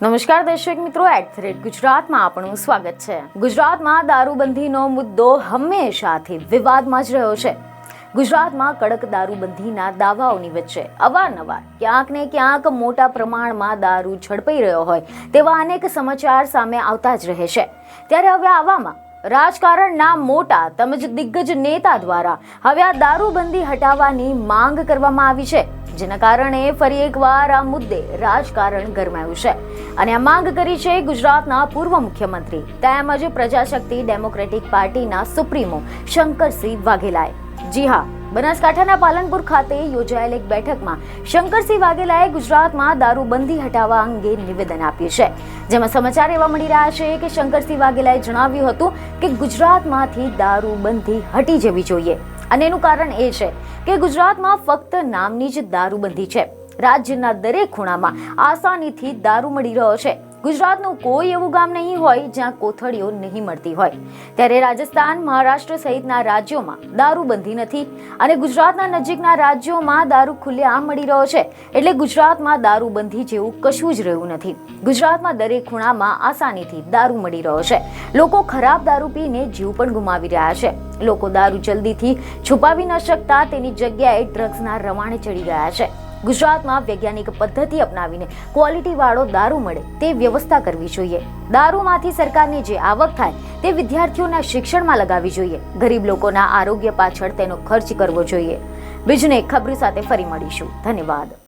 નમસ્કાર દર્શક મિત્રો, @ગુજરાતમાં આપનું સ્વાગત છે। ગુજરાતમાં દારૂબંધીનો મુદ્દો હંમેશાથી વિવાદમાં જ રહ્યો છે। ગુજરાતમાં કડક દારૂબંધીના દાવાઓની વચ્ચે અવારનવાર ક્યાંક ને ક્યાંક મોટા પ્રમાણમાં દારૂ ઝડપાઈ રહ્યો હોય તેવા અનેક સમાચાર સામે આવતા જ રહે છે। ત્યારે હવે આવામાં રાજકારણના મોટા તેમજ દિગ્ગજ નેતા દ્વારા હવે આ દારૂબંધી હટાવવાની માંગ કરવામાં આવી છે, જેના કારણે ફરી એકવાર આ મુદ્દે રાજકારણ ગરમાયું છે અને આ માંગ કરી છે ગુજરાતના પૂર્વ મુખ્યમંત્રી તેમજ પ્રજાશક્તિ ડેમોક્રેટિક પાર્ટીના સુપ્રીમો શંકરસિંહ વાઘેલાએ। જી હા, બનાસકાંઠાના પાલનપુર ખાતે યોજાયેલ એક બેઠકમાં શંકરસિંહ વાઘેલાએ ગુજરાતમાં દારૂબંધી હટાવવા અંગે નિવેદન આપ્યું છે, જેમાં સમાચાર એવા મળી રહ્યા છે કે શંકરસિંહ વાઘેલાએ જણાવ્યું હતું કે ગુજરાતમાંથી દારૂબંધી હટી જવી જોઈએ અને એનું કારણ એ છે કે ગુજરાતમાં ફક્ત નામની જ દારૂબંધી છે। રાજ્યના દરેક ખૂણામાં આસાનીથી દારૂ મળી રહ્યો છે। ગુજરાતનું કોઈ એવું ગામ નહીં હોય જ્યાં કોથળીઓ નહીં મળતી હોય। ત્યારે રાજસ્થાન, મહારાષ્ટ્ર સહિતના રાજ્યોમાં દારૂબંધી નથી અને ગુજરાતના નજીકના રાજ્યોમાં દારૂ ખુલ્લેઆમ મળી રહ્યો છે, એટલે ગુજરાતમાં દારૂબંધી જેવું કશું જ રહ્યું નથી। ગુજરાતમાં દરેક ખૂણામાં આસાનીથી દારૂ મળી રહ્યો છે। લોકો ખરાબ દારૂ પીને જીવ પણ ગુમાવી રહ્યા છે। લોકો દારૂ જલ્દીથી છુપાવી ન શકતા તેની જગ્યાએ ડ્રગ્સના રવાણે ચડી ગયા છે। ગુજરાતમાં વૈજ્ઞાનિક પદ્ધતિ અપનાવીને ક્વોલિટી વાળો દારૂ મળે તે વ્યવસ્થા કરવી જોઈએ। દારૂમાંથી સરકારની જે આવક થાય તે વિદ્યાર્થીઓના શિક્ષણમાં લગાવવી જોઈએ। ગરીબ લોકોના આરોગ્ય પાછળ તેનો ખર્ચ કરવો જોઈએ। બીજને ખબર સાથે ફરી મળીશું। ધન્યવાદ।